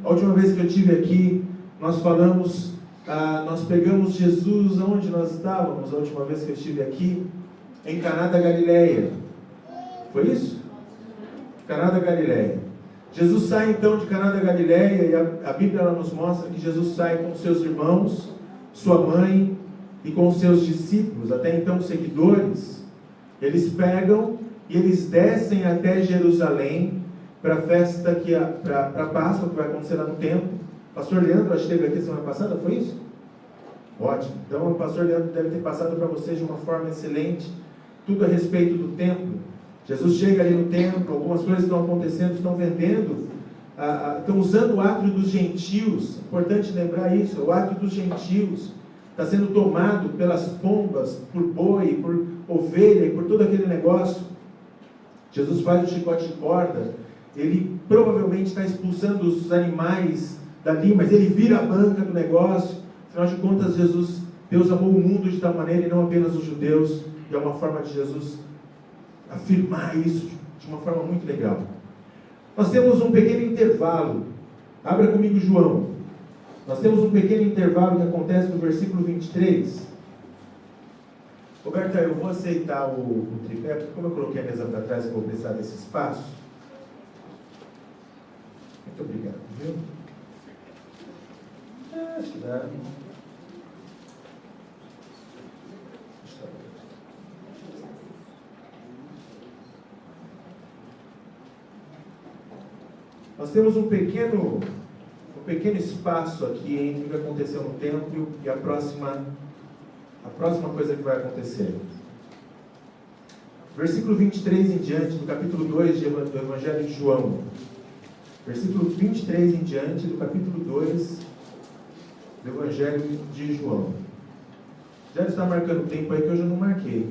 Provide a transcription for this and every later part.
A última vez que eu estive aqui, nós pegamos Jesus onde nós estávamos, a última vez que eu estive aqui, em Caná da Galileia. Foi isso? Caná da Galileia. Jesus sai então de Caná da Galileia, e a Bíblia ela nos mostra que Jesus sai com seus irmãos, sua mãe e com seus discípulos, até então seguidores. Eles pegam e eles descem até Jerusalém para a festa, para a Páscoa, que vai acontecer lá no templo. O pastor Leandro, acho que esteve aqui semana passada, foi isso? Ótimo. Então o pastor Leandro deve ter passado para vocês de uma forma excelente tudo a respeito do templo. Jesus chega ali no templo, algumas coisas estão acontecendo, estão vendendo, estão usando o átrio dos gentios. Importante lembrar isso, o átrio dos gentios está sendo tomado pelas pombas, por boi, por ovelha e por todo aquele negócio. Jesus faz o chicote de corda, ele provavelmente está expulsando os animais dali, mas ele vira a banca do negócio. Afinal de contas, Deus amou o mundo de tal maneira, e não apenas os judeus, e é uma forma de Jesus afirmar isso de uma forma muito legal. Nós temos um pequeno intervalo. Abra comigo João. Nós temos um pequeno intervalo que acontece no versículo 23. Roberto, eu vou aceitar o tripé, porque como eu coloquei a mesa para trás, eu vou precisar desse espaço. Muito obrigado, viu? Acho que dá. Nós temos um pequeno espaço aqui entre o que aconteceu no templo e a próxima coisa que vai acontecer. Versículo 23 em diante, do capítulo 2 do Evangelho de João. Versículo 23 em diante, do capítulo 2 do Evangelho de João. Já está marcando tempo aí que hoje eu não marquei.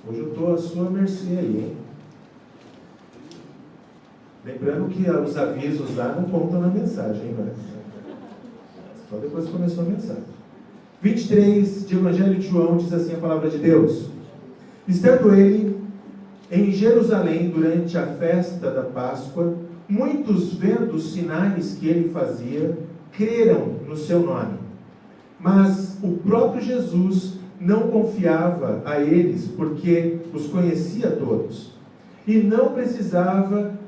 Hoje eu estou à sua mercê aí, hein? Lembrando que os avisos lá não contam na mensagem, hein, velho? Só depois que começou a mensagem. 23 de Evangelho de João diz assim a palavra de Deus: estando ele em Jerusalém durante a festa da Páscoa, muitos, vendo os sinais que ele fazia, creram no seu nome. Mas o próprio Jesus não confiava a eles, porque os conhecia todos, e não precisava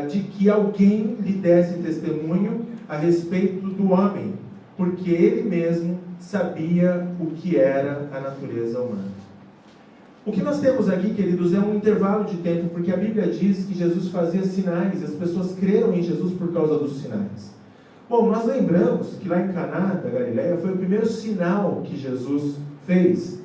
de que alguém lhe desse testemunho a respeito do homem, porque ele mesmo sabia o que era a natureza humana. O que nós temos aqui, queridos, é um intervalo de tempo, porque a Bíblia diz que Jesus fazia sinais, e as pessoas creram em Jesus por causa dos sinais. Bom, nós lembramos que lá em Caná da Galileia foi o primeiro sinal que Jesus fez.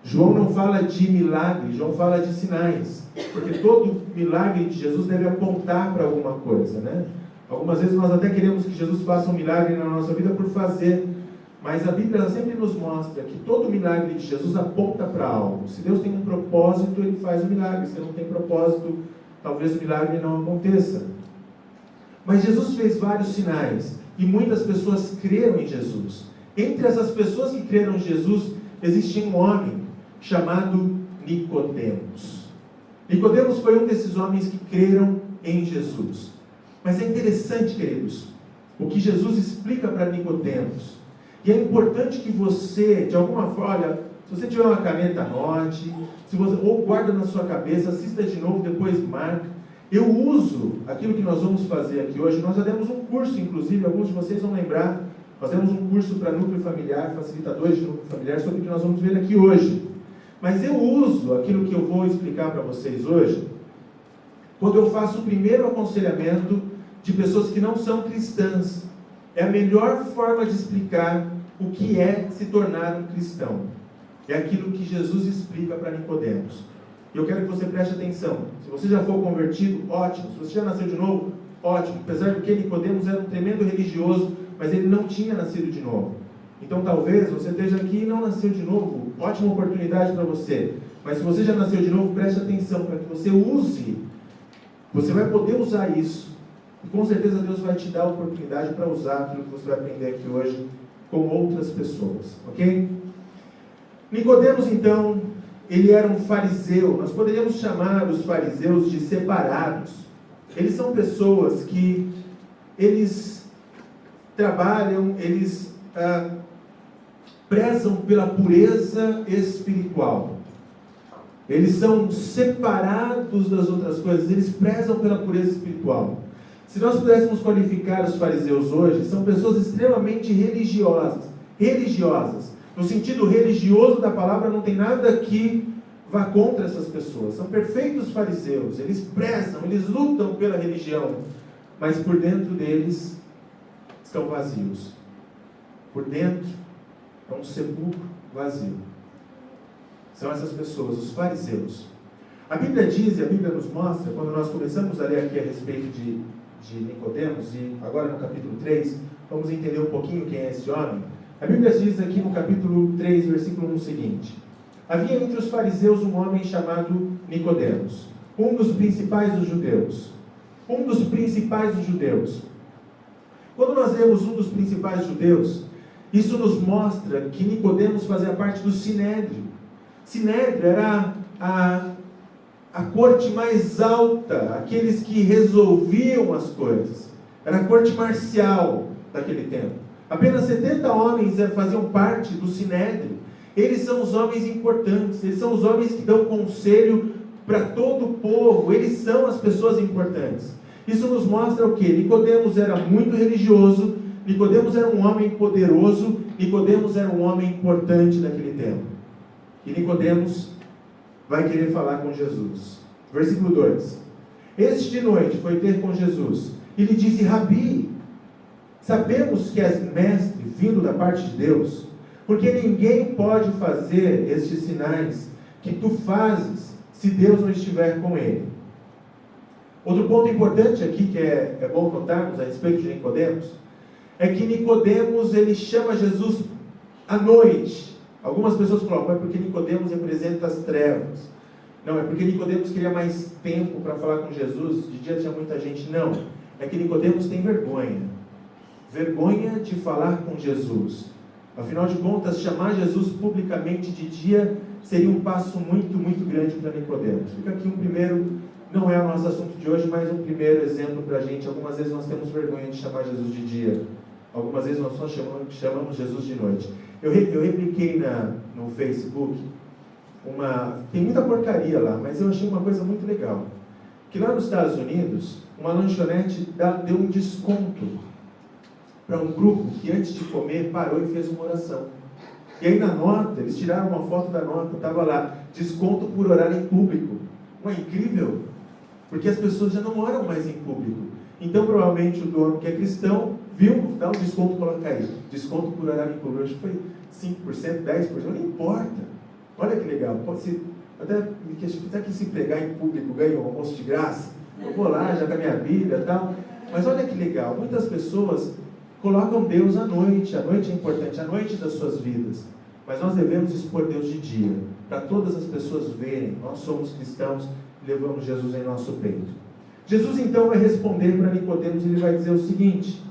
João não fala de milagre, João fala de sinais, porque todo milagre de Jesus deve apontar para alguma coisa, né? Algumas vezes nós até queremos que Jesus faça um milagre na nossa vida por fazer, mas a Bíblia sempre nos mostra que todo milagre de Jesus aponta para algo. Se Deus tem um propósito, ele faz o milagre. Se não tem propósito, talvez o milagre não aconteça. Mas Jesus fez vários sinais, e muitas pessoas creram em Jesus. Entre essas pessoas que creram em Jesus, existia um homem chamado Nicodemos. Nicodemos foi um desses homens que creram em Jesus. Mas é interessante, queridos, o que Jesus explica para Nicodemos. E é importante que você, de alguma forma, olha, se você tiver uma caneta, anote, ou guarda na sua cabeça, assista de novo, depois marca. Eu uso aquilo que nós vamos fazer aqui hoje. Nós já demos um curso, inclusive, alguns de vocês vão lembrar, nós demos um curso para núcleo familiar, facilitadores de núcleo familiar, sobre o que nós vamos ver aqui hoje. Mas eu uso aquilo que eu vou explicar para vocês hoje, quando eu faço o primeiro aconselhamento de pessoas que não são cristãs. É a melhor forma de explicar o que é se tornar um cristão. É aquilo que Jesus explica para Nicodemos. E eu quero que você preste atenção. Se você já for convertido, ótimo. Se você já nasceu de novo, ótimo. Apesar de que Nicodemos era um tremendo religioso, mas ele não tinha nascido de novo. Então talvez você esteja aqui e não nasceu de novo. Ótima oportunidade para você. Mas se você já nasceu de novo, preste atenção para que você use. Você vai poder usar isso. E com certeza Deus vai te dar a oportunidade para usar aquilo que você vai aprender aqui hoje com outras pessoas. Ok? Nicodemos, então, ele era um fariseu. Nós poderíamos chamar os fariseus de separados. Eles são pessoas que eles trabalham, eles prezam pela pureza espiritual. Eles são separados das outras coisas, eles prezam pela pureza espiritual. Se nós pudéssemos qualificar os fariseus hoje, são pessoas extremamente religiosas. No sentido religioso da palavra, não tem nada que vá contra essas pessoas. São perfeitos fariseus, eles prezam, eles lutam pela religião, mas por dentro deles estão vazios. Por dentro é um sepulcro vazio. São essas pessoas, os fariseus. A Bíblia diz, e a Bíblia nos mostra, quando nós começamos a ler aqui a respeito de Nicodemos, e agora no capítulo 3, vamos entender um pouquinho quem é esse homem. A Bíblia diz aqui no capítulo 3, versículo 1 o seguinte: havia entre os fariseus um homem chamado Nicodemos, um dos principais dos judeus. Quando nós lemos um dos principais judeus, isso nos mostra que Nicodemos fazia parte do Sinédrio. Sinédrio era a corte mais alta, aqueles que resolviam as coisas. Era a corte marcial daquele tempo. Apenas 70 homens faziam parte do Sinédrio. Eles são os homens importantes, eles são os homens que dão conselho para todo o povo, eles são as pessoas importantes. Isso nos mostra o quê? Nicodemos era muito religioso, Nicodemos era um homem poderoso, Nicodemos era um homem importante naquele tempo. E Nicodemos vai querer falar com Jesus. Versículo 2: este de noite foi ter com Jesus e lhe disse: Rabi, sabemos que és mestre vindo da parte de Deus, porque ninguém pode fazer estes sinais que tu fazes se Deus não estiver com ele. Outro ponto importante aqui que é bom notarmos a respeito de Nicodemos é que Nicodemos ele chama Jesus à noite. Algumas pessoas colocam, é porque Nicodemos representa as trevas. Não, é porque Nicodemos queria mais tempo para falar com Jesus. De dia tinha muita gente. Não, é que Nicodemos tem vergonha de falar com Jesus. Afinal de contas, chamar Jesus publicamente de dia seria um passo muito, muito grande para Nicodemos. Fica aqui um primeiro, não é o nosso assunto de hoje, mas um primeiro exemplo para a gente. Algumas vezes nós temos vergonha de chamar Jesus de dia. Algumas vezes nós só chamamos Jesus de noite. Eu repliquei no Facebook, tem muita porcaria lá, mas eu achei uma coisa muito legal. Que lá nos Estados Unidos, uma lanchonete deu um desconto para um grupo que antes de comer parou e fez uma oração. E aí na nota, eles tiraram uma foto da nota, estava lá, desconto por orar em público. Não é incrível? Porque as pessoas já não oram mais em público. Então provavelmente o dono que é cristão viu, dá um desconto, coloca aí, desconto por orar em público. Acho que foi 5%, 10%, não importa. Olha que legal, pode ser, até me questiono, será que se pregar em público ganha um almoço de graça? Eu vou lá, já com a minha Bíblia e tal. Mas olha que legal, muitas pessoas colocam Deus à noite. A noite é importante, a noite das suas vidas. Mas nós devemos expor Deus de dia, para todas as pessoas verem, nós somos cristãos e levamos Jesus em nosso peito. Jesus então vai responder para Nicodemos e ele vai dizer o seguinte,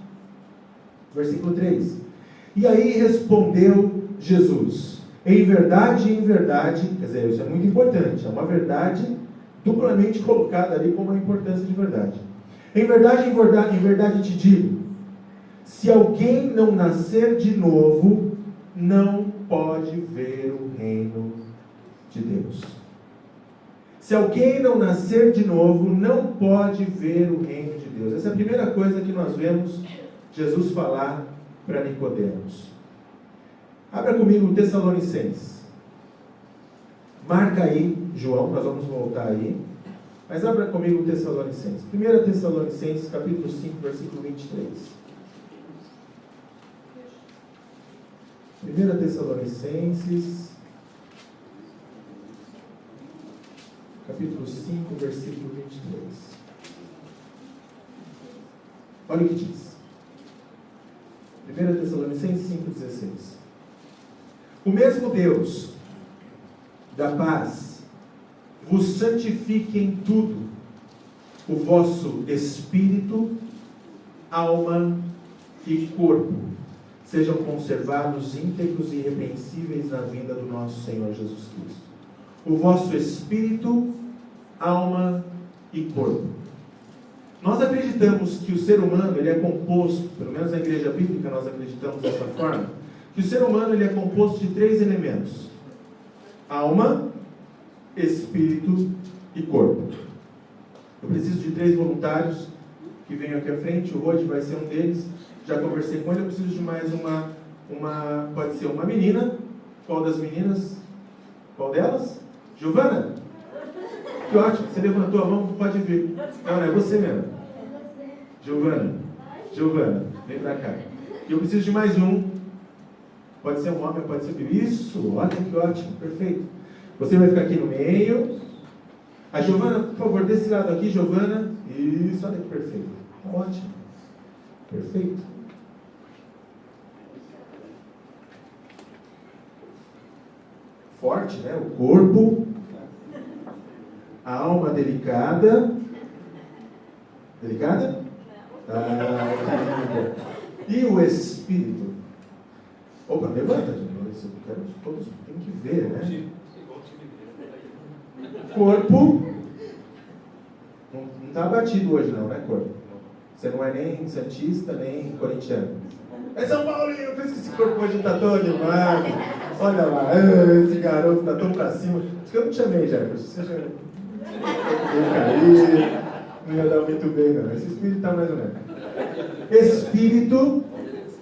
versículo 3: e aí respondeu Jesus: em verdade, quer dizer, isso é muito importante, é uma verdade duplamente colocada ali com uma importância de verdade. Em verdade te digo, se alguém não nascer de novo, não pode ver o reino de Deus. Se alguém não nascer de novo, não pode ver o reino de Deus. Essa é a primeira coisa que nós vemos Jesus falar para Nicodemos. Abra comigo Tessalonicenses. Marca aí, João, nós vamos voltar aí. Mas abra comigo Tessalonicenses. 1 Tessalonicenses, capítulo 5, versículo 23. 1 Tessalonicenses, capítulo 5, versículo 23. Olha o que diz. 1 Tessalonicenses 5,16. O mesmo Deus da paz vos santifique em tudo, o vosso espírito, alma e corpo sejam conservados íntegros e irrepreensíveis na vinda do nosso Senhor Jesus Cristo. O vosso espírito, alma e corpo. Nós acreditamos que o ser humano ele é composto, pelo menos na igreja bíblica nós acreditamos dessa forma, que o ser humano ele é composto de 3 elementos: alma, espírito e corpo. Eu preciso de 3 voluntários que venham aqui à frente. O Rod vai ser um deles. Já conversei com ele. Eu preciso de mais pode ser uma menina. Qual das meninas? Qual delas? Giovana? Que ótimo, você levantou a mão, pode vir. Não, é você mesmo. Giovana, vem pra cá. E eu preciso de mais um. Pode ser um homem, pode ser um filho. Isso, olha que ótimo, perfeito. Você vai ficar aqui no meio. A Giovana, por favor, desse lado aqui, Giovana. Isso, olha que perfeito. Ótimo. Perfeito. Forte, né? O corpo. A alma delicada. Delicada? E o espírito. Opa, levanta, gente. Todos tem que ver, né? Corpo. Não está abatido hoje, não, né, corpo? Você não é nem santista, nem corintiano. É São Paulino, por isso que esse corpo hoje está tão animado. Olha lá, esse garoto está tão pra cima. Por isso que eu não te chamei, Jefferson. Você já não ia dar muito bem, não. Esse espírito está mais ou menos. Espírito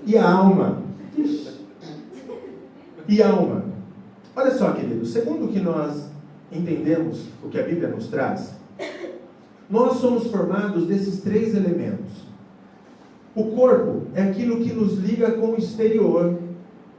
e alma. E alma. Olha só, querido, segundo o que nós entendemos, o que a Bíblia nos traz, nós somos formados desses 3 elementos. O corpo é aquilo que nos liga com o exterior,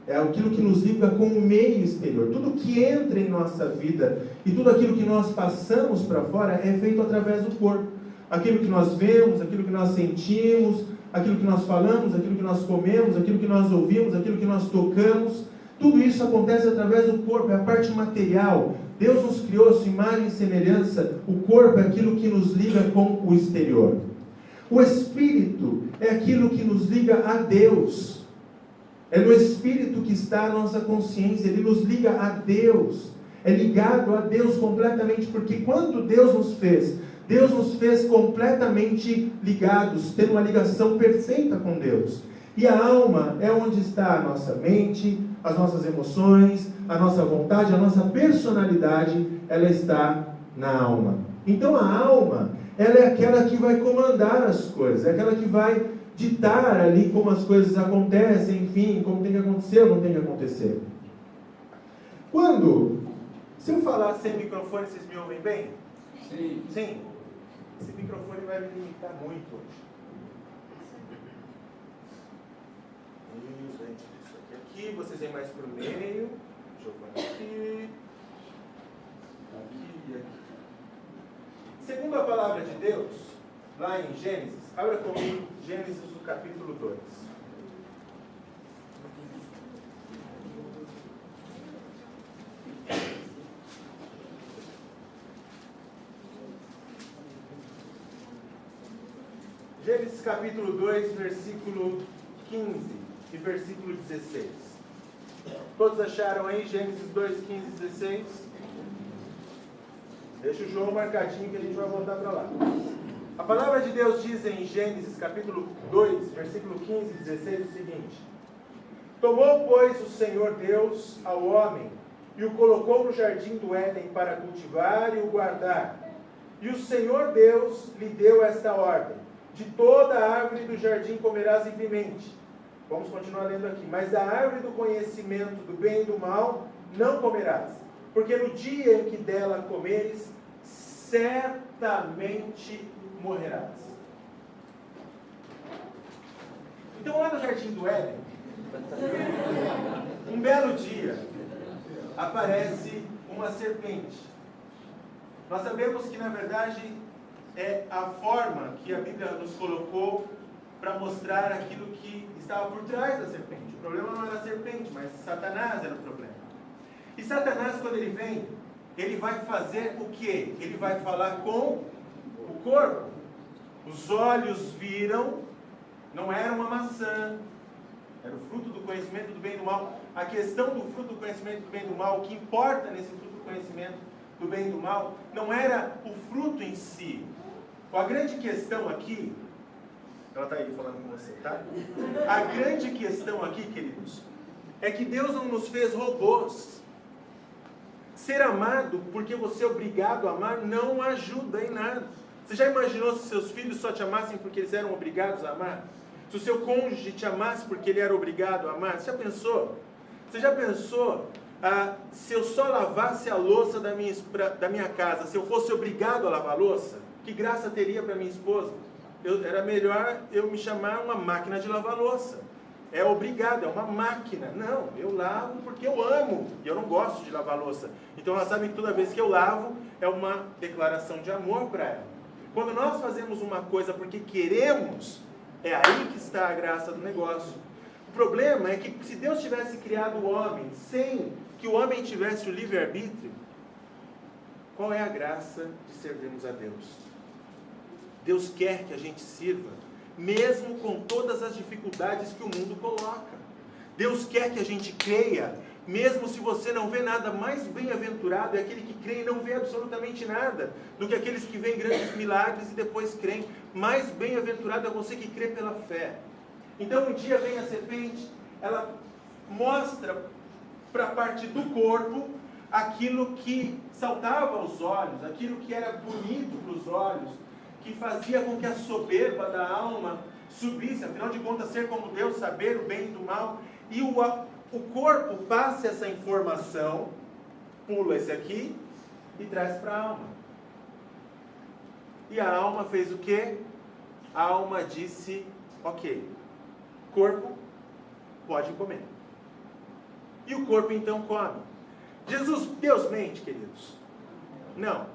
é aquilo que nos liga com o meio exterior. Tudo que entra em nossa vida e tudo aquilo que nós passamos para fora é feito através do corpo. Aquilo que nós vemos, aquilo que nós sentimos, aquilo que nós falamos, aquilo que nós comemos, aquilo que nós ouvimos, aquilo que nós tocamos, tudo isso acontece através do corpo, é a parte material. Deus nos criou a sua imagem e semelhança. O corpo é aquilo que nos liga com o exterior. O espírito é aquilo que nos liga a Deus. É no espírito que está a nossa consciência. Ele nos liga a Deus. É ligado a Deus completamente, porque quando Deus nos fez completamente ligados, tendo uma ligação perfeita com Deus. E a alma é onde está a nossa mente, as nossas emoções, a nossa vontade, a nossa personalidade, ela está na alma. Então a alma, ela é aquela que vai comandar as coisas, é aquela que vai ditar ali como as coisas acontecem, enfim, como tem que acontecer ou não tem que acontecer. Se eu falar sem microfone, vocês me ouvem bem? Sim. Sim? Esse microfone vai me limitar muito hoje. Isso, gente, isso aqui, vocês vêm mais para o meio. Giovana aqui. Aqui e aqui. Segundo a palavra de Deus, lá em Gênesis, abra comigo Gênesis do capítulo 2. Gênesis capítulo 2, versículo 15 e versículo 16. Todos acharam aí Gênesis 2, 15 e 16? Deixa o João marcadinho que a gente vai voltar para lá. A palavra de Deus diz em Gênesis capítulo 2, versículo 15 e 16 o seguinte: Tomou, pois, o Senhor Deus ao homem e o colocou no jardim do Éden para cultivar e o guardar. E o Senhor Deus lhe deu esta ordem: de toda a árvore do jardim comerás livremente. Vamos continuar lendo aqui. Mas da árvore do conhecimento do bem e do mal não comerás, porque no dia em que dela comeres, certamente morrerás. Então lá no jardim do Éden, um belo dia, aparece uma serpente. Nós sabemos que na verdade é a forma que a Bíblia nos colocou para mostrar aquilo que estava por trás da serpente. O problema não era a serpente, mas Satanás era o problema. E Satanás, quando ele vem, ele vai fazer o quê? Ele vai falar com o corpo. Os olhos viram, não era uma maçã, era o fruto do conhecimento do bem e do mal. A questão do fruto do conhecimento do bem e do mal, o que importa nesse fruto do conhecimento do bem e do mal, não era o fruto em si, A grande questão aqui, ela está aí falando com você, tá? A grande questão aqui, queridos, é que Deus não nos fez robôs. Ser amado porque você é obrigado a amar não ajuda em nada. Você já imaginou se seus filhos só te amassem porque eles eram obrigados a amar? Se o seu cônjuge te amasse porque ele era obrigado a amar? Você já pensou? Você já pensou se eu só lavasse a louça da minha casa, se eu fosse obrigado a lavar a louça? Que graça teria para minha esposa? Era melhor eu me chamar uma máquina de lavar louça. É obrigado, é uma máquina. Não, eu lavo porque eu amo e eu não gosto de lavar louça. Então ela sabe que toda vez que eu lavo é uma declaração de amor para ela. Quando nós fazemos uma coisa porque queremos, é aí que está a graça do negócio. O problema é que se Deus tivesse criado o homem sem que o homem tivesse o livre-arbítrio, qual é a graça de servirmos a Deus? Deus quer que a gente sirva, mesmo com todas as dificuldades que o mundo coloca. Deus quer que a gente creia, mesmo se você não vê nada. Mais bem-aventurado é aquele que crê e não vê absolutamente nada, do que aqueles que veem grandes milagres e depois creem. Mais bem-aventurado é você que crê pela fé. Então um dia vem a serpente, ela mostra para a parte do corpo aquilo que saltava aos olhos, aquilo que era bonito para os olhos, que fazia com que a soberba da alma subisse, afinal de contas, ser como Deus, saber o bem e do mal, e o corpo passa essa informação, pula esse aqui, e traz para a alma. E a alma fez o quê? A alma disse, ok, corpo pode comer. E o corpo então come. Deus mente, queridos? Não.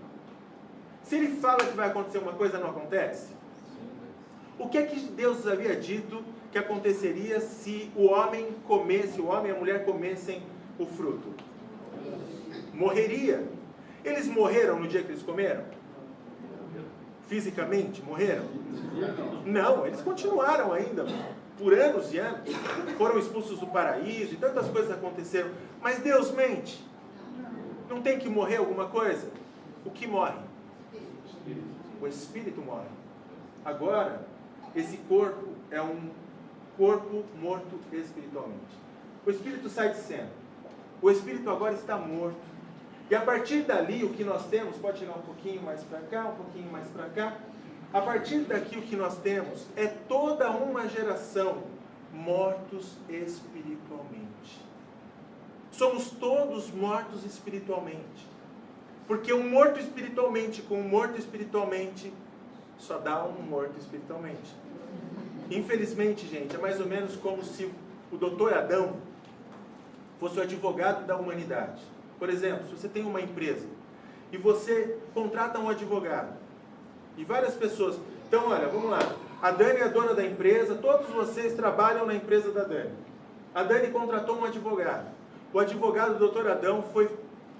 Se ele fala que vai acontecer uma coisa, não acontece? O que é que Deus havia dito que aconteceria se o homem e a mulher comessem o fruto? Morreria. Eles morreram no dia que eles comeram? Fisicamente morreram? Não, eles continuaram ainda por anos e anos. Foram expulsos do paraíso e tantas coisas aconteceram. Mas Deus mente? Não tem que morrer alguma coisa? O que morre? O espírito morre. Agora, esse corpo é um corpo morto espiritualmente. O espírito sai de cena. O espírito agora está morto. E a partir dali, o que nós temos, pode chegar um pouquinho mais para cá, um pouquinho mais para cá. A partir daqui, o que nós temos é toda uma geração mortos espiritualmente. Somos todos mortos espiritualmente. Porque um morto espiritualmente com um morto espiritualmente só dá um morto espiritualmente. Infelizmente, gente, é mais ou menos como se o doutor Adão fosse o advogado da humanidade. Por exemplo, se você tem uma empresa e você contrata um advogado e várias pessoas... Então, olha, vamos lá. A Dani é a dona da empresa, todos vocês trabalham na empresa da Dani. A Dani contratou um advogado. O advogado do doutor Adão foi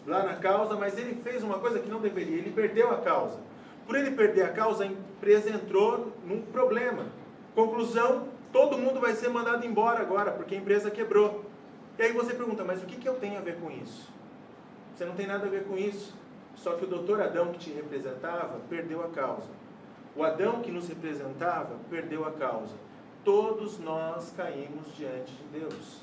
lá na causa, mas ele fez uma coisa que não deveria, ele perdeu a causa. Por ele perder a causa, a empresa entrou num problema. Conclusão, todo mundo vai ser mandado embora agora, porque a empresa quebrou. E aí você pergunta, mas o que eu tenho a ver com isso? Você não tem nada a ver com isso. Só que o doutor Adão que te representava, perdeu a causa. O Adão que nos representava, perdeu a causa. Todos nós caímos diante de Deus.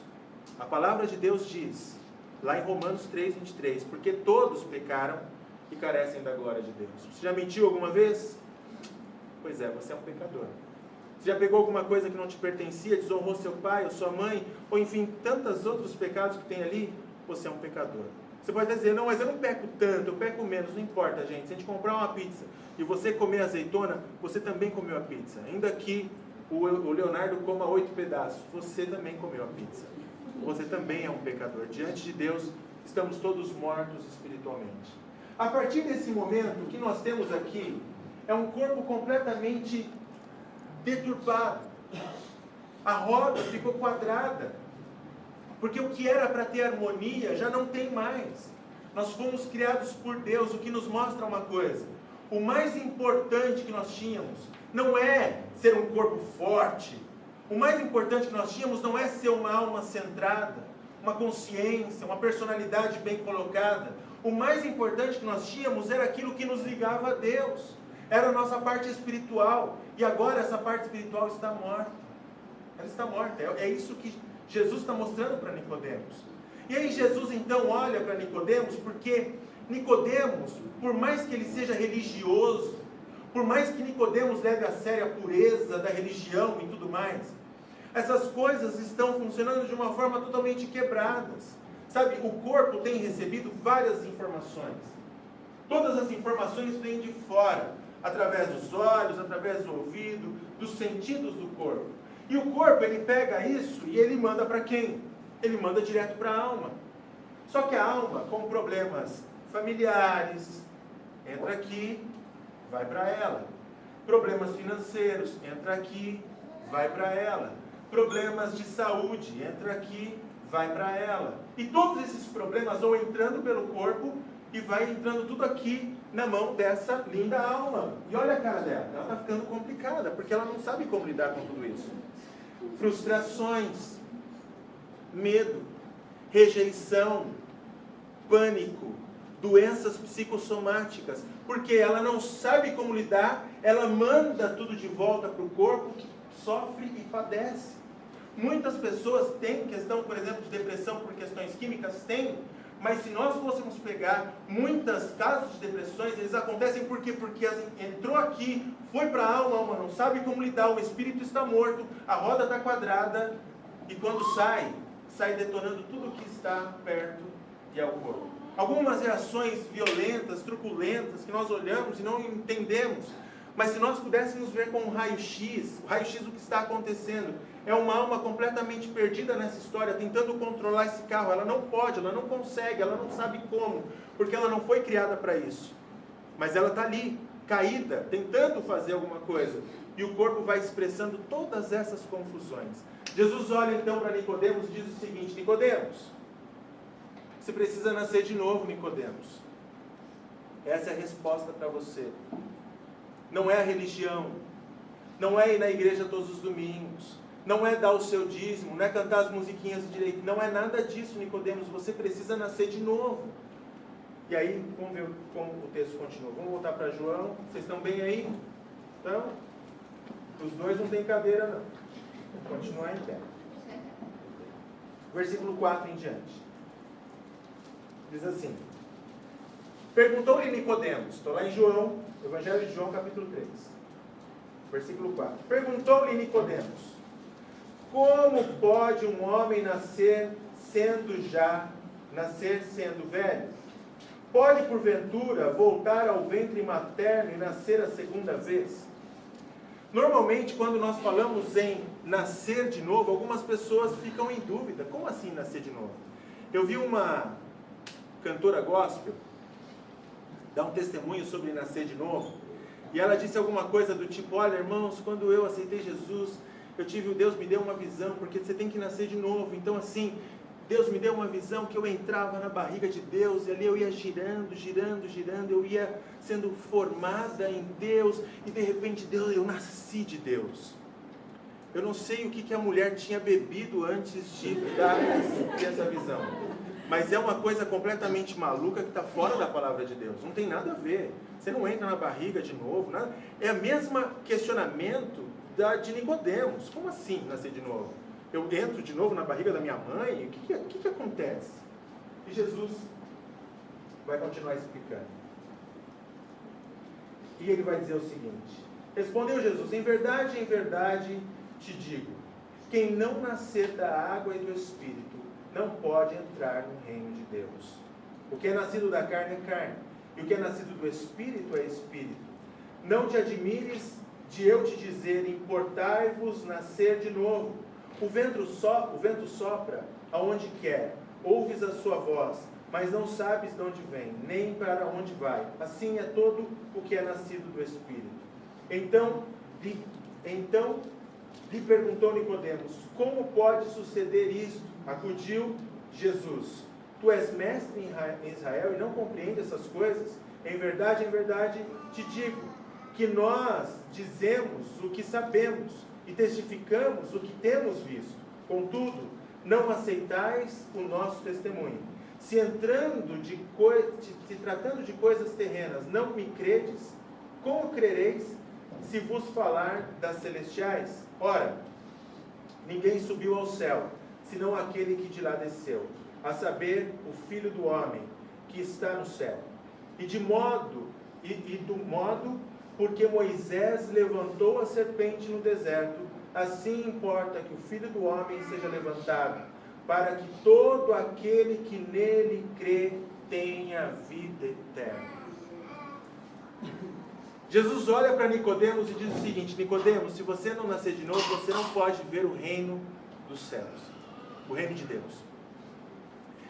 A palavra de Deus diz, lá em Romanos 3:23, porque todos pecaram e carecem da glória de Deus. Você já mentiu alguma vez? Pois é, você é um pecador. Você já pegou alguma coisa que não te pertencia, desonrou seu pai ou sua mãe, ou enfim, tantos outros pecados que tem ali? Você é um pecador. Você pode dizer, não, mas eu não peco tanto, eu peco menos. Não importa, gente. Se a gente comprar uma pizza e você comer azeitona, você também comeu a pizza. Ainda que o Leonardo coma 8 pedaços, você também comeu a pizza. Você também é um pecador. Diante de Deus, estamos todos mortos espiritualmente. A partir desse momento, o que nós temos aqui é um corpo completamente deturpado. A roda ficou quadrada. Porque o que era para ter harmonia já não tem mais. Nós fomos criados por Deus, o que nos mostra uma coisa. O mais importante que nós tínhamos não é ser um corpo forte. O mais importante que nós tínhamos não é ser uma alma centrada, uma consciência, uma personalidade bem colocada. O mais importante que nós tínhamos era aquilo que nos ligava a Deus. Era a nossa parte espiritual. E agora essa parte espiritual está morta. Ela está morta. É isso que Jesus está mostrando para Nicodemos. E aí Jesus então olha para Nicodemos, porque Nicodemos, por mais que ele seja religioso, por mais que Nicodemos leve a sério a pureza da religião e tudo mais, essas coisas estão funcionando de uma forma totalmente quebradas. Sabe, o corpo tem recebido várias informações. Todas as informações vêm de fora, através dos olhos, através do ouvido, dos sentidos do corpo. E o corpo, ele pega isso e ele manda para quem? Ele manda direto para a alma. Só que a alma, com problemas familiares, entra aqui, vai para ela. Problemas financeiros, entra aqui, vai para ela. Problemas de saúde, entra aqui, vai para ela. E todos esses problemas vão entrando pelo corpo e vai entrando tudo aqui na mão dessa linda alma. E olha a cara dela, ela está ficando complicada, porque ela não sabe como lidar com tudo isso. Frustrações, medo, rejeição, pânico, doenças psicossomáticas, porque ela não sabe como lidar, ela manda tudo de volta para o corpo que sofre e padece. Muitas pessoas têm questão, por exemplo, de depressão por questões químicas, tem, mas se nós fôssemos pegar muitos casos de depressões, eles acontecem por quê? Porque entrou aqui, foi para a alma não sabe como lidar, o espírito está morto, a roda está quadrada, e quando sai detonando tudo que está perto e ao corpo. Algumas reações violentas, truculentas, que nós olhamos e não entendemos, mas se nós pudéssemos ver com um raio-x, o que está acontecendo, é uma alma completamente perdida nessa história, tentando controlar esse carro. Ela não pode, ela não consegue, ela não sabe como, porque ela não foi criada para isso. Mas ela está ali, caída, tentando fazer alguma coisa. E o corpo vai expressando todas essas confusões. Jesus olha então para Nicodemos e diz o seguinte: Nicodemos, você precisa nascer de novo, Nicodemos. Essa é a resposta para você. Não é a religião, não é ir na igreja todos os domingos, não é dar o seu dízimo, não é cantar as musiquinhas de direito, não é nada disso, Nicodemos, você precisa nascer de novo. E aí, vamos ver como o texto continua. Vamos voltar para João. Vocês estão bem aí? Então, os dois não tem cadeira não. Vamos continuar em pé. Versículo 4 em diante. Diz assim: perguntou-lhe Nicodemos, estou lá em João, Evangelho de João, capítulo 3, versículo 4. Perguntou-lhe Nicodemos: como pode um homem nascer sendo velho? Pode, porventura, voltar ao ventre materno e nascer a segunda vez? Normalmente, quando nós falamos em nascer de novo, algumas pessoas ficam em dúvida. Como assim nascer de novo? Eu vi uma cantora gospel dar um testemunho sobre nascer de novo, e ela disse alguma coisa do tipo: olha, irmãos, quando eu aceitei Jesus, Deus me deu uma visão, porque você tem que nascer de novo. Então assim, Deus me deu uma visão que eu entrava na barriga de Deus, e ali eu ia girando, eu ia sendo formada em Deus, e de repente eu nasci de Deus. Eu não sei o que a mulher tinha bebido antes de dar essa visão, mas é uma coisa completamente maluca que está fora da palavra de Deus, não tem nada a ver. Você não entra na barriga de novo, nada. É o mesmo questionamento de Nicodemos. Como assim nascer de novo? Eu entro de novo na barriga da minha mãe? O que acontece? E Jesus vai continuar explicando. E ele vai dizer o seguinte: respondeu Jesus: em verdade te digo, quem não nascer da água e do Espírito não pode entrar no reino de Deus. O que é nascido da carne é carne, e o que é nascido do Espírito é Espírito. Não te admires de eu te dizer: importai-vos nascer de novo. O vento sopra aonde quer, ouves a sua voz, mas não sabes de onde vem, nem para onde vai. Assim é todo o que é nascido do Espírito. Então lhe perguntou Nicodemos: como pode suceder isto? Acudiu Jesus: tu és mestre em Israel e não compreende essas coisas? Em verdade te digo que nós dizemos o que sabemos e testificamos o que temos visto. Contudo, não aceitais o nosso testemunho. Se tratando de coisas terrenas não me credes, como crereis se vos falar das celestiais? Ora, ninguém subiu ao céu, senão aquele que de lá desceu, a saber, o Filho do Homem, que está no céu. E do modo porque Moisés levantou a serpente no deserto, assim importa que o Filho do Homem seja levantado, para que todo aquele que nele crê tenha vida eterna. Jesus olha para Nicodemos e diz o seguinte: Nicodemos, se você não nascer de novo, você não pode ver o reino dos céus, o reino de Deus.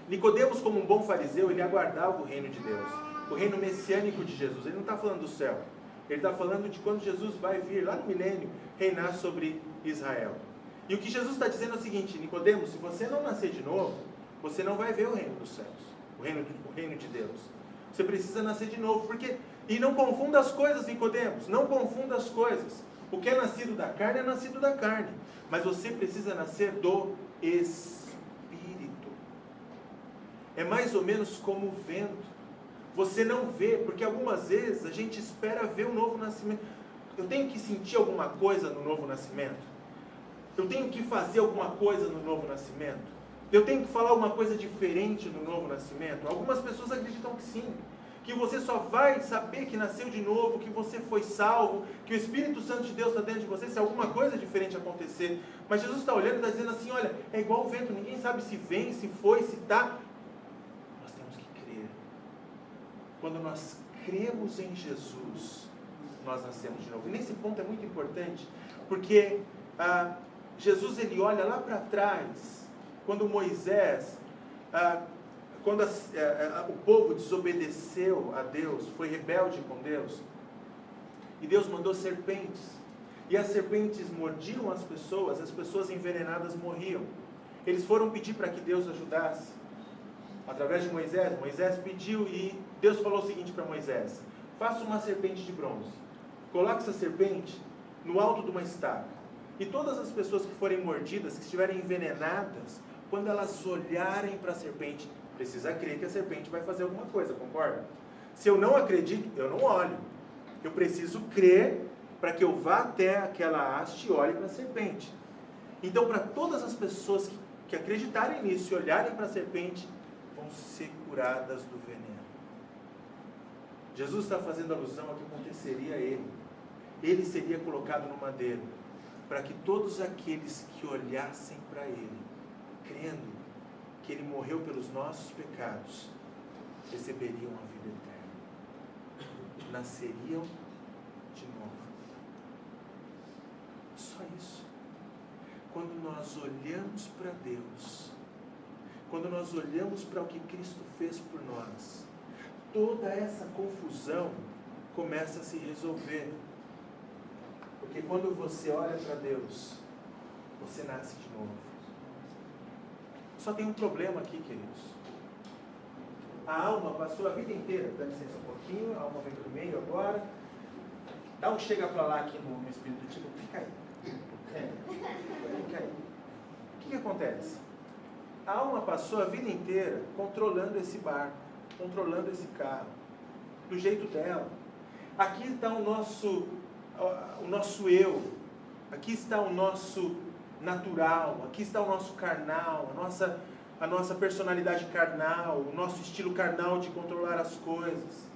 Nicodemos, como um bom fariseu, ele aguardava o reino de Deus, o reino messiânico de Jesus. Ele não está falando do céu, ele está falando de quando Jesus vai vir, lá no milênio, reinar sobre Israel. E o que Jesus está dizendo é o seguinte: Nicodemos, se você não nascer de novo, você não vai ver o reino dos céus, o reino de Deus. Você precisa nascer de novo, porque... E não confunda as coisas, Nicodemos, não confunda as coisas. O que é nascido da carne é nascido da carne, mas você precisa nascer do Espírito. É mais ou menos como o vento. Você não vê, porque algumas vezes a gente espera ver o novo nascimento. Eu tenho que sentir alguma coisa no novo nascimento? Eu tenho que fazer alguma coisa no novo nascimento? Eu tenho que falar alguma coisa diferente no novo nascimento? Algumas pessoas acreditam que sim, que você só vai saber que nasceu de novo, que você foi salvo, que o Espírito Santo de Deus está dentro de você, se alguma coisa diferente acontecer. Mas Jesus está olhando e está dizendo assim: olha, é igual o vento, ninguém sabe se vem, se foi, se está. Nós temos que crer. Quando nós cremos em Jesus, nós nascemos de novo. E nesse ponto é muito importante, porque Jesus, ele olha lá para trás, quando Moisés, quando o povo desobedeceu a Deus, foi rebelde com Deus, e Deus mandou serpentes, e as serpentes mordiam as pessoas envenenadas morriam. Eles foram pedir para que Deus ajudasse, através de Moisés. Moisés pediu, e Deus falou o seguinte para Moisés: faça uma serpente de bronze, coloque essa serpente no alto de uma estaca, e todas as pessoas que forem mordidas, que estiverem envenenadas, quando elas olharem para a serpente, precisa crer que a serpente vai fazer alguma coisa, concorda? Se eu não acredito, eu não olho. Eu preciso crer para que eu vá até aquela haste e olhe para a serpente. Então, para todas as pessoas que acreditarem nisso e olharem para a serpente, vão ser curadas do veneno. Jesus está fazendo alusão ao que aconteceria a ele. Ele seria colocado no madeiro, para que todos aqueles que olhassem para ele, crendo que ele morreu pelos nossos pecados, receberiam a vida eterna, nasceriam de novo. Só isso. Quando nós olhamos para Deus, quando nós olhamos para o que Cristo fez por nós, toda essa confusão começa a se resolver. Porque quando você olha para Deus, você nasce de novo. Só tem um problema aqui, queridos. A alma passou a vida inteira, dá licença um pouquinho, a alma vem para o meio agora. Dá um chega para lá aqui no espírito, tipo, fica aí. Fica aí. O que acontece? A alma passou a vida inteira controlando esse barco, controlando esse carro, do jeito dela. Aqui está o nosso eu, aqui está o nosso natural, aqui está o nosso carnal, a nossa personalidade carnal, o nosso estilo carnal de controlar as coisas.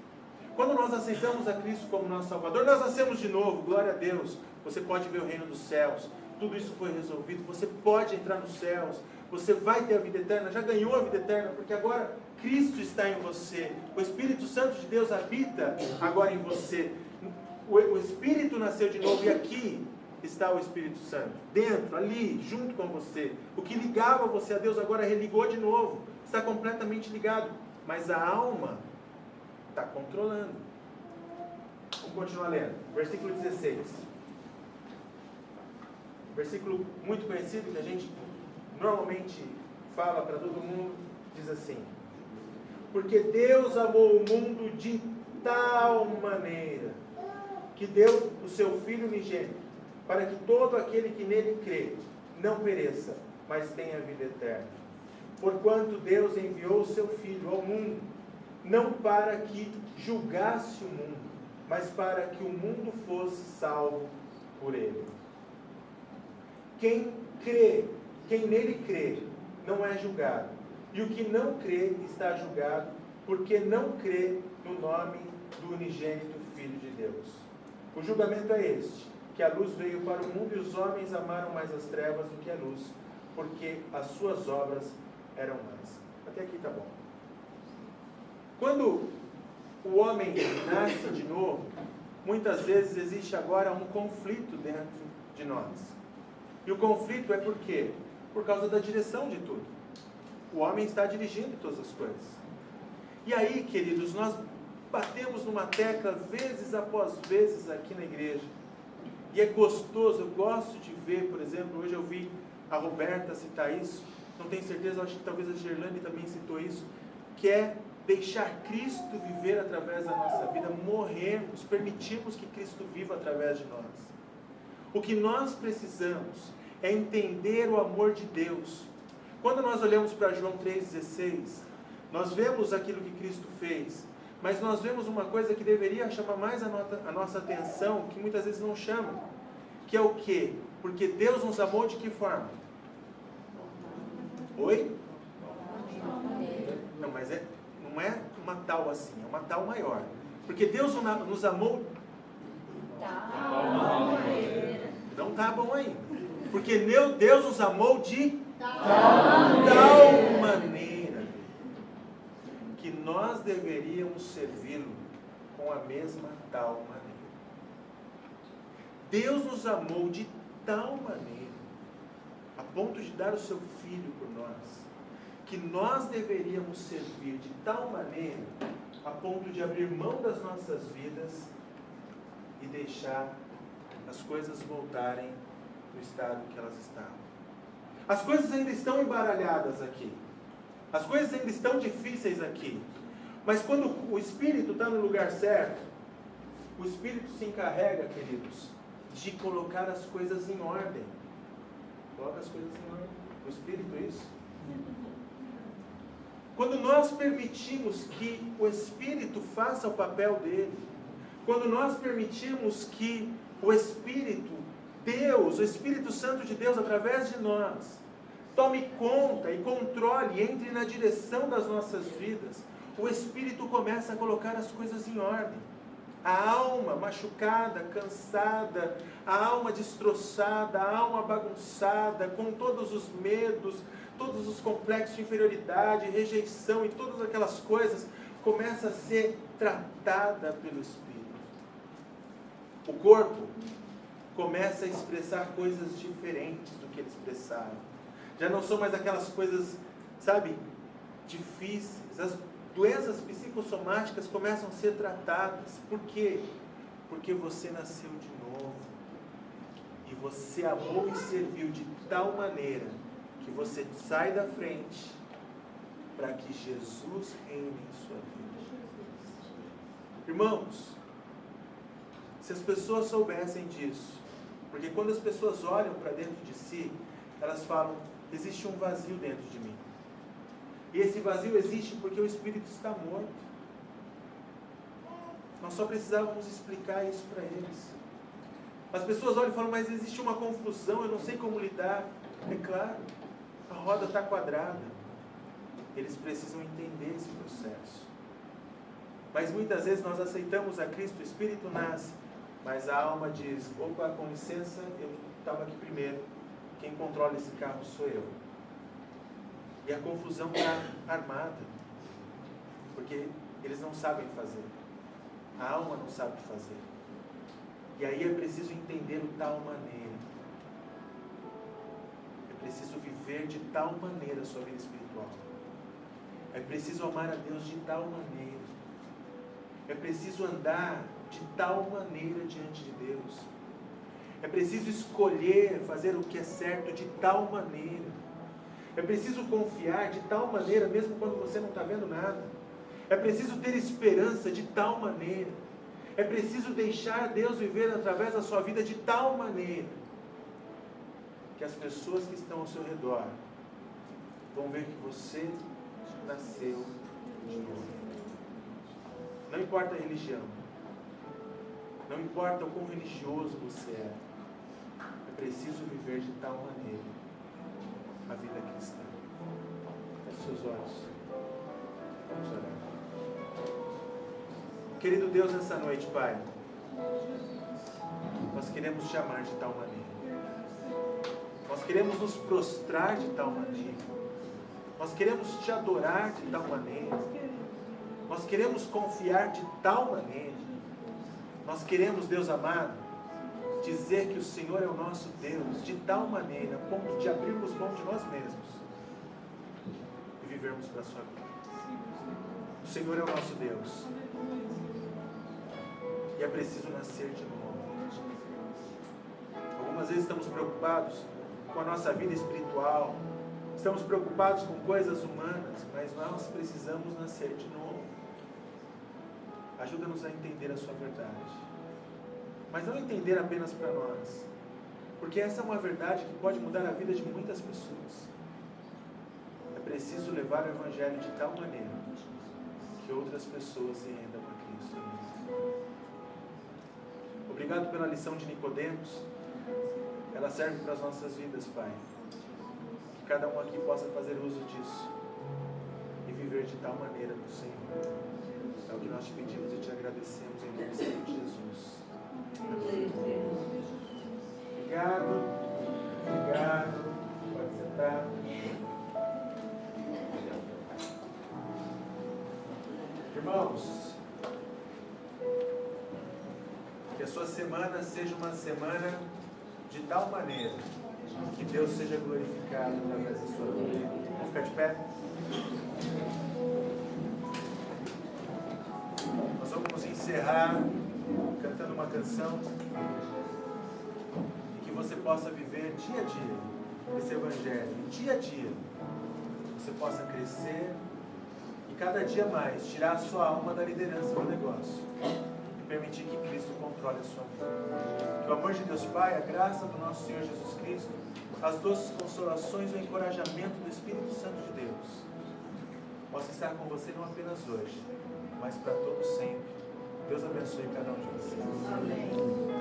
Quando nós aceitamos a Cristo como nosso Salvador, nós nascemos de novo, glória a Deus. Você pode ver o reino dos céus, tudo isso foi resolvido, você pode entrar nos céus, você vai ter a vida eterna, já ganhou a vida eterna, porque agora Cristo está em você, o Espírito Santo de Deus habita agora em você, o Espírito nasceu de novo, e aqui está o Espírito Santo, dentro, ali, junto com você. O que ligava você a Deus agora religou de novo, está completamente ligado, mas a alma está controlando. Vamos continuar lendo, versículo 16. Versículo muito conhecido, que a gente normalmente fala para todo mundo, diz assim: porque Deus amou o mundo de tal maneira, que deu o seu Filho unigênito, para que todo aquele que nele crê não pereça, mas tenha vida eterna. Porquanto Deus enviou o seu Filho ao mundo, não para que julgasse o mundo, mas para que o mundo fosse salvo por ele. Quem nele crê, não é julgado. E o que não crê está julgado, porque não crê no nome do unigênito Filho de Deus. O julgamento é este, que a luz veio para o mundo e os homens amaram mais as trevas do que a luz, porque as suas obras eram más. Até aqui está bom. Quando o homem nasce de novo, muitas vezes existe agora um conflito dentro de nós. E o conflito é por quê? Por causa da direção de tudo. O homem está dirigindo todas as coisas. E aí, queridos, nós batemos numa tecla vezes após vezes aqui na igreja. E é gostoso, eu gosto de ver, por exemplo, hoje eu vi a Roberta citar isso, não tenho certeza, acho que talvez a Gerlane também citou isso, que é deixar Cristo viver através da nossa vida, morrermos, permitirmos que Cristo viva através de nós. O que nós precisamos é entender o amor de Deus. Quando nós olhamos para João 3,16, nós vemos aquilo que Cristo fez, mas nós vemos uma coisa que deveria chamar mais a nossa atenção, que muitas vezes não chama, que é o quê? Porque Deus nos amou de que forma? Oi? Não, mas não é uma tal assim, é uma tal maior. Porque Deus nos amou... Não está bom ainda. Porque Deus nos amou de tal maneira que nós deveríamos servi-lo com a mesma tal maneira. Deus nos amou de tal maneira, a ponto de dar o seu Filho por nós, que nós deveríamos servir de tal maneira, a ponto de abrir mão das nossas vidas e deixar as coisas voltarem no estado que elas estavam. As coisas ainda estão embaralhadas aqui. As coisas ainda estão difíceis aqui. Mas quando o Espírito está no lugar certo, o Espírito se encarrega, queridos, de colocar as coisas em ordem. Coloca as coisas em ordem. O Espírito, isso. Quando nós permitimos que o Espírito faça o papel dele, quando nós permitimos que o Espírito, Deus, o Espírito Santo de Deus, através de nós, tome conta e controle, entre na direção das nossas vidas, o Espírito começa a colocar as coisas em ordem. A alma machucada, cansada, a alma destroçada, a alma bagunçada, com todos os medos, todos os complexos de inferioridade, rejeição e todas aquelas coisas, começa a ser tratada pelo Espírito. O corpo começa a expressar coisas diferentes do que ele expressava. Já não são mais aquelas coisas, sabe, difíceis. As doenças psicossomáticas começam a ser tratadas. Por quê? Porque você nasceu de novo. E você amou e serviu de tal maneira que você sai da frente para que Jesus reine em sua vida. Irmãos, se as pessoas soubessem disso, porque quando as pessoas olham para dentro de si, elas falam, existe um vazio dentro de mim. E esse vazio existe porque o Espírito está morto. Nós só precisávamos explicar isso para eles. As pessoas olham e falam, mas existe uma confusão, eu não sei como lidar. É claro, a roda está quadrada. Eles precisam entender esse processo. Mas muitas vezes nós aceitamos a Cristo, o Espírito nasce, mas a alma diz, opa, com licença, eu estava aqui primeiro. Quem controla esse carro sou eu. E a confusão está armada. Porque eles não sabem fazer. A alma não sabe fazer. E aí é preciso entender o tal maneira. É preciso viver de tal maneira a sua vida espiritual. É preciso amar a Deus de tal maneira. É preciso andar de tal maneira diante de Deus. É preciso escolher fazer o que é certo de tal maneira. É preciso confiar de tal maneira, mesmo quando você não está vendo nada. É preciso ter esperança de tal maneira. É preciso deixar Deus viver através da sua vida de tal maneira que as pessoas que estão ao seu redor vão ver que você nasceu de novo. Não importa a religião. Não importa o quão religioso você é preciso viver de tal maneira a vida cristã. Feche seus olhos. Vamos orar. Querido Deus, nessa noite, Pai, nós queremos te amar de tal maneira. Nós queremos nos prostrar de tal maneira. Nós queremos te adorar de tal maneira. Nós queremos confiar de tal maneira. Nós queremos, Deus amado, dizer que o Senhor é o nosso Deus de tal maneira, a ponto de abrirmos mão de nós mesmos e vivermos para a sua glória. O Senhor é o nosso Deus. E é preciso nascer de novo. Algumas vezes estamos preocupados com a nossa vida espiritual, estamos preocupados com coisas humanas, mas nós precisamos nascer de novo. Ajuda-nos a entender a sua verdade. Mas não entender apenas para nós, porque essa é uma verdade que pode mudar a vida de muitas pessoas. É preciso levar o Evangelho de tal maneira que outras pessoas se rendam a Cristo. Obrigado pela lição de Nicodemos. Ela serve para as nossas vidas, Pai. Que cada um aqui possa fazer uso disso e viver de tal maneira no Senhor. É o que nós te pedimos e te agradecemos em nome do Senhor Jesus. Obrigado. Pode sentar. Irmãos, que a sua semana seja uma semana de tal maneira que Deus seja glorificado através da sua vida. Vamos ficar de pé? Nós vamos encerrar cantando uma canção e que você possa viver dia a dia esse Evangelho, dia a dia você possa crescer e cada dia mais tirar a sua alma da liderança do negócio e permitir que Cristo controle a sua vida. Que o amor de Deus Pai, a graça do nosso Senhor Jesus Cristo, as doces consolações e o encorajamento do Espírito Santo de Deus possa estar com você não apenas hoje, mas para todo sempre. Deus abençoe cada um de vocês. Amém.